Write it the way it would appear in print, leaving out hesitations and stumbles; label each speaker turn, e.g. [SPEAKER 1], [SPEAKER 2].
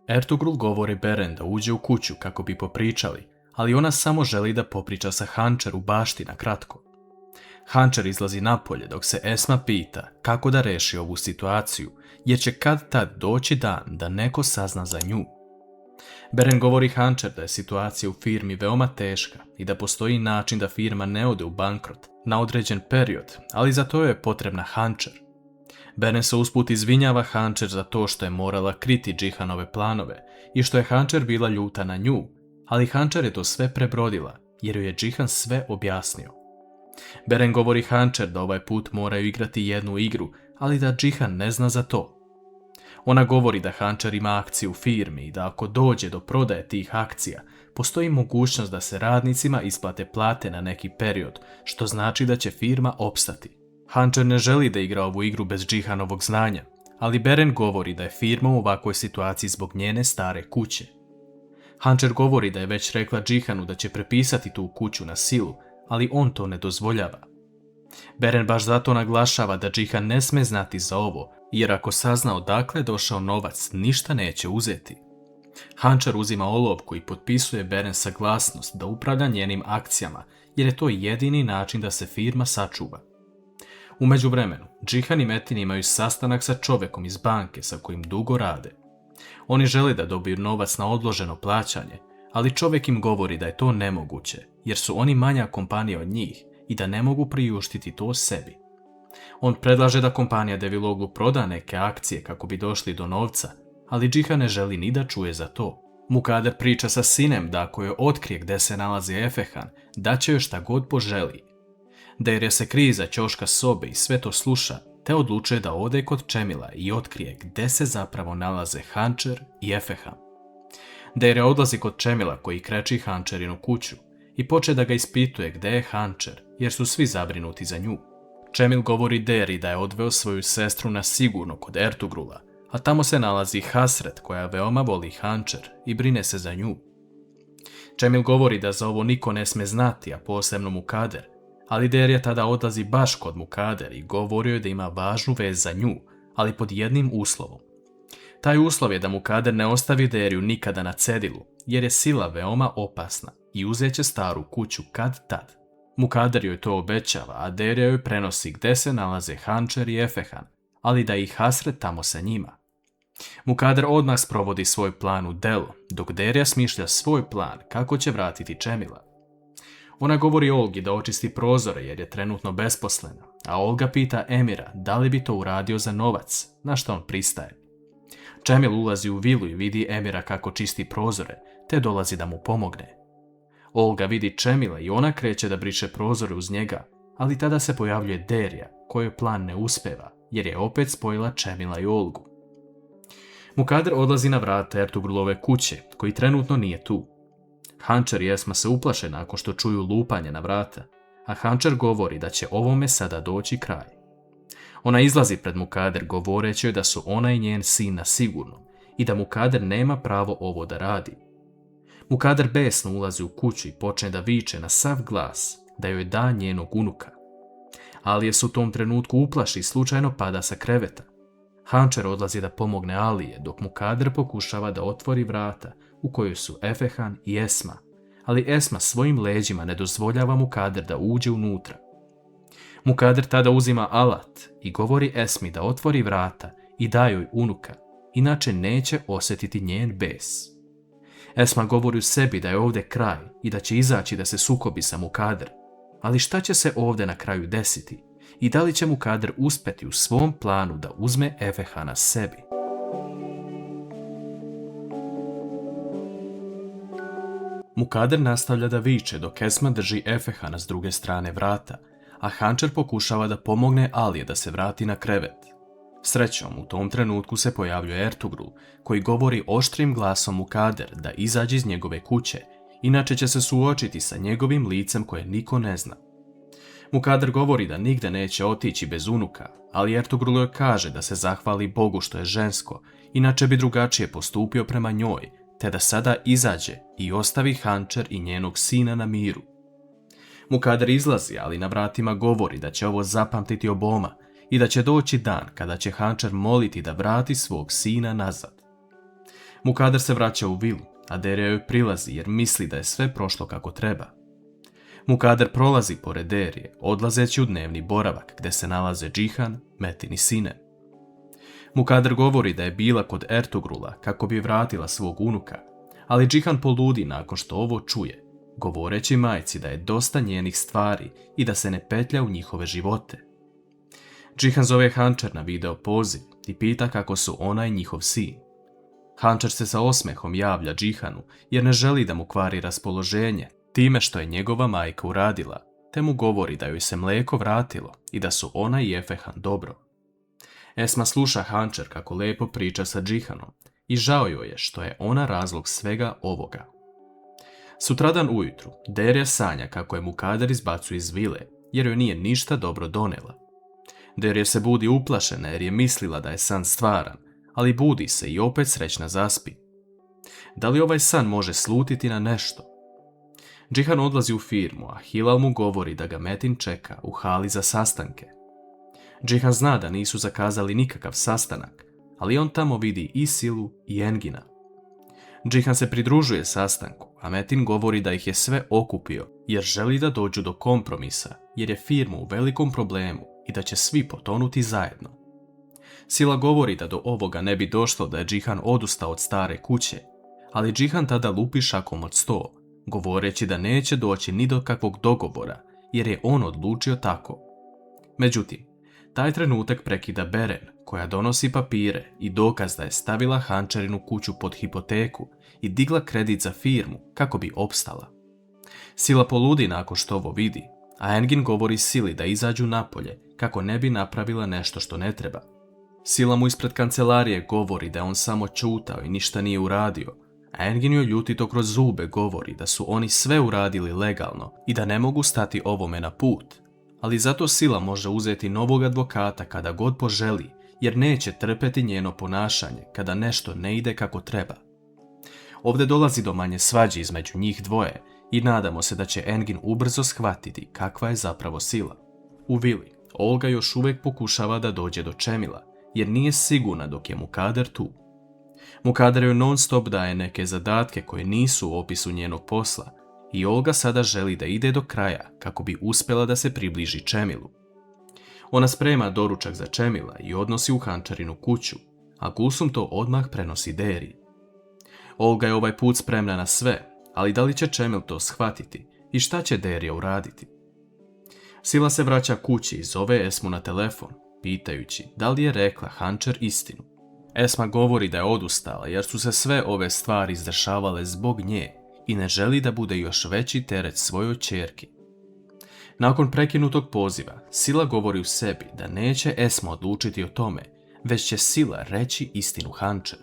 [SPEAKER 1] Ertugrul govori Beren da uđe u kuću kako bi popričali, ali ona samo želi da popriča sa Hančer u bašti na kratko. Hančer izlazi napolje dok se Esma pita kako da reši ovu situaciju, jer će kad tad doći dan da neko sazna za nju. Beren govori Hančer da je situacija u firmi veoma teška i da postoji način da firma ne ode u bankrot na određen period, ali za to je potrebna Hančer. Beren se usput izvinjava Hančer za to što je morala kriti Džihanove planove i što je Hančer bila ljuta na nju, ali Hančer je to sve prebrodila jer joj je Džihan sve objasnio. Beren govori Hančer da ovaj put moraju igrati jednu igru, ali da Džihan ne zna za to. Ona govori da Hančer ima akciju u firmi i da ako dođe do prodaje tih akcija, postoji mogućnost da se radnicima isplate plate na neki period, što znači da će firma opstati. Hančer ne želi da igra ovu igru bez Džihanovog znanja, ali Beren govori da je firma u ovakvoj situaciji zbog njene stare kuće. Hančer govori da je već rekla Džihanu da će prepisati tu kuću na silu, ali on to ne dozvoljava. Beren baš zato naglašava da Džihan ne sme znati za ovo, jer ako sazna odakle je došao novac, ništa neće uzeti. Hančer uzima olovku i potpisuje Beren saglasnost da upravlja njenim akcijama, jer je to jedini način da se firma sačuva. U međuvremenu, Džihan i Metin imaju sastanak sa čovekom iz banke sa kojim dugo rade. Oni žele da dobiju novac na odloženo plaćanje, ali čovjek im govori da je to nemoguće, jer su oni manja kompanija od njih i da ne mogu priuštiti to sebi. On predlaže da kompanija Deviloglu proda neke akcije kako bi došli do novca, ali Džihan ne želi ni da čuje za to. Mukader priča sa sinem da ako joj otkrije gde se nalazi Efehan, da će joj šta god poželi. Derja se krije iza ćoška sobe i sve to sluša, te odlučuje da ode kod Čemila i otkrije gde se zapravo nalaze Hančer i Efehan. Derja odlazi kod Čemila koji kreči Hančerinu kuću i poče da ga ispituje gde je Hančer, jer su svi zabrinuti za nju. Čemil govori Deri da je odveo svoju sestru na sigurno kod Ertugrula, a tamo se nalazi Hasret koja veoma voli Hančer i brine se za nju. Čemil govori da za ovo niko ne sme znati, a posebno Mukader, ali Derja tada odlazi baš kod Mukader i govorio je da ima važnu vez za nju, ali pod jednim uslovom. Taj uslov je da Mukader ne ostavi Derju nikada na cedilu, jer je sila veoma opasna i uzeće staru kuću kad tad. Mukader joj to obećava, a Derja joj prenosi gde se nalaze Hančer i Efehan, ali da ih Hasret tamo sa njima. Mukader odmah sprovodi svoj plan u delo, dok Derja smišlja svoj plan kako će vratiti Čemila. Ona govori Olgi da očisti prozore jer je trenutno besposlena, a Olga pita Emira da li bi to uradio za novac, na što on pristaje. Čemil ulazi u vilu i vidi Emira kako čisti prozore, te dolazi da mu pomogne. Olga vidi Čemila i ona kreće da briše prozore uz njega, ali tada se pojavljuje Derja, kojoj plan ne uspeva, jer je opet spojila Čemila i Olgu. Mukader odlazi na vrata Ertugrulove kuće, koji trenutno nije tu. Hančer i Esma se uplaše nakon što čuju lupanje na vrata, a Hančer govori da će ovome sada doći kraj. Ona izlazi pred Mukader govoreći joj da su ona i njen sin na sigurnom i da Mukader nema pravo ovo da radi. Mukader besno ulazi u kuću i počne da viče na sav glas da joj da njenog unuka. Alije se u tom trenutku uplaši i slučajno pada sa kreveta. Hančer odlazi da pomogne Alije dok Mukader pokušava da otvori vrata u kojoj su Efehan i Esma, ali Esma svojim leđima ne dozvoljava Mukader da uđe unutra. Mukader tada uzima alat i govori Esmi da otvori vrata i da joj unuka, inače neće osjetiti njen bes. Esma govori u sebi da je ovdje kraj i da će izaći da se sukobi sa Mukader, ali šta će se ovdje na kraju desiti i da li će Mukader uspjeti u svom planu da uzme Efehana sebi? Mukader nastavlja da viče dok Esma drži Efehana s druge strane vrata, a Hančer pokušava da pomogne Alije da se vrati na krevet. Srećom, u tom trenutku se pojavljuje Ertugrul, koji govori oštrim glasom Mukader da izađe iz njegove kuće, inače će se suočiti sa njegovim licem koje niko ne zna. Mukader govori da nigde neće otići bez unuka, ali Ertugrul joj kaže da se zahvali Bogu što je žensko, inače bi drugačije postupio prema njoj, te da sada izađe i ostavi Hančer i njenog sina na miru. Mukader izlazi, ali na vratima govori da će ovo zapamtiti oboma i da će doći dan kada će Hančer moliti da vrati svog sina nazad. Mukader se vraća u vilu, a Derija joj prilazi jer misli da je sve prošlo kako treba. Mukader prolazi pored Derije, odlazeći u dnevni boravak gdje se nalaze Džihan, Metin i sine. Mukader govori da je bila kod Ertugrula kako bi vratila svog unuka, ali Džihan poludi nakon što ovo čuje, govoreći majci da je dosta njenih stvari i da se ne petlja u njihove živote. Džihan zove Hančer na video poziv i pita kako su ona i njihov sin. Hančer se sa osmehom javlja Džihanu jer ne želi da mu kvari raspoloženje time što je njegova majka uradila, te mu govori da joj se mlijeko vratilo i da su ona i Efehan dobro. Esma sluša Hančer kako lepo priča sa Džihanom i žao joj je što je ona razlog svega ovoga. Sutradan ujutru Derija sanja kako je Mukader izbacuje iz vile jer joj nije ništa dobro donela. Derija se budi uplašena jer je mislila da je san stvaran, ali budi se i opet srećna zaspi. Da li ovaj san može slutiti na nešto? Džihan odlazi u firmu, a Hilal mu govori da ga Metin čeka u hali za sastanke. Džihan zna da nisu zakazali nikakav sastanak, ali on tamo vidi i Silu i Engina. Džihan se pridružuje sastanku, a Metin govori da ih je sve okupio jer želi da dođu do kompromisa jer je firma u velikom problemu i da će svi potonuti zajedno. Sila govori da do ovoga ne bi došlo da je Džihan odustao od stare kuće, ali Džihan tada lupi šakom od sto, govoreći da neće doći ni do kakvog dogovora jer je on odlučio tako. Međutim, taj trenutak prekida Beren, koja donosi papire i dokaz da je stavila Hančerinu kuću pod hipoteku i digla kredit za firmu kako bi opstala. Sila poludi nakon što ovo vidi, a Engin govori Sili da izađu napolje kako ne bi napravila nešto što ne treba. Sila mu ispred kancelarije govori da je on samo čutao i ništa nije uradio, a Engin joj ljutito kroz zube govori da su oni sve uradili legalno i da ne mogu stati ovome na put, ali zato Sila može uzeti novog advokata kada god poželi jer neće trpeti njeno ponašanje kada nešto ne ide kako treba. Ovdje dolazi do manje svađe između njih dvoje i nadamo se da će Engin ubrzo shvatiti kakva je zapravo Sila. U vili, Olga još uvijek pokušava da dođe do Čemila jer nije sigurna dok je Mukader tu. Mukader joj non stop daje neke zadatke koje nisu u opisu njenog posla i Olga sada želi da ide do kraja kako bi uspjela da se približi Čemilu. Ona sprema doručak za Čemila i odnosi u Hančerinu kuću, a Gulsum to odmah prenosi Deriji. Olga je ovaj put spremna na sve, ali da li će Čemil to shvatiti i šta će Derija uraditi? Sila se vraća kući i zove Esmu na telefon, pitajući da li je rekla Hančer istinu. Esma govori da je odustala jer su se sve ove stvari izdešavale zbog nje i ne želi da bude još veći teret svojoj ćerki. Nakon prekinutog poziva, Sila govori u sebi da neće Esma odlučiti o tome, već će Sila reći istinu Hančer.